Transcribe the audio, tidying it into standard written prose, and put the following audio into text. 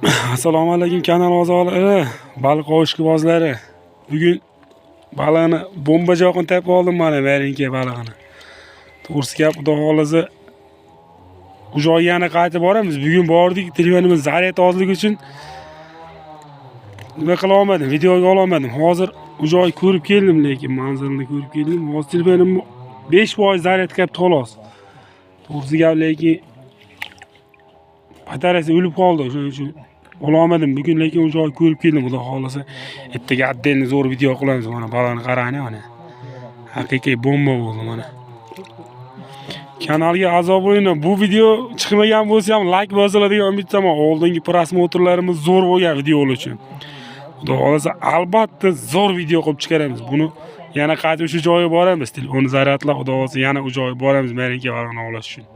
Assalomu alaykum kanal a'zolari, baliq ovushqibozlari. Bugun baliqni bomba joqini tepib oldim mana Merinka balig'ini. To'g'risi gap, xudo xolasa u joyga yana qaytib boramiz. Bugun bordik, telefonimiz zaryad ozligi uchun nima qila olmadim, videoga ola olmadim. Hozir u joyni ko'rib keldim, lekin manzilni ko'rib keldim. Hozir telefonim 5% zaryad qilib xolos. To'g'risi gap, lekin batareyasi o'lib qoldi, shuning uchun ola olmadim bugun, lekin u joyni ko'rib keldim. Xudo xolasa ertaga отдельный zo'r video qilamiz. Mana baliqni qarang, mana haqiqiy bomba bo'ldi mana. Kanalga a'zo bo'linglar. Bu video chiqmagan bo'lsa ham like bosiladigan umiddaman. Oldingi prosmotrlarimiz zo'r bo'lgan videolar uchun. Xudo xolasa albatta zo'r video qilib chiqaramiz. Buni yana qaytib shu joyga boramiz. Telefonni zaryadlab, xudo xolasa yana u joyga boramiz Merinka balig'ini ovlash uchun.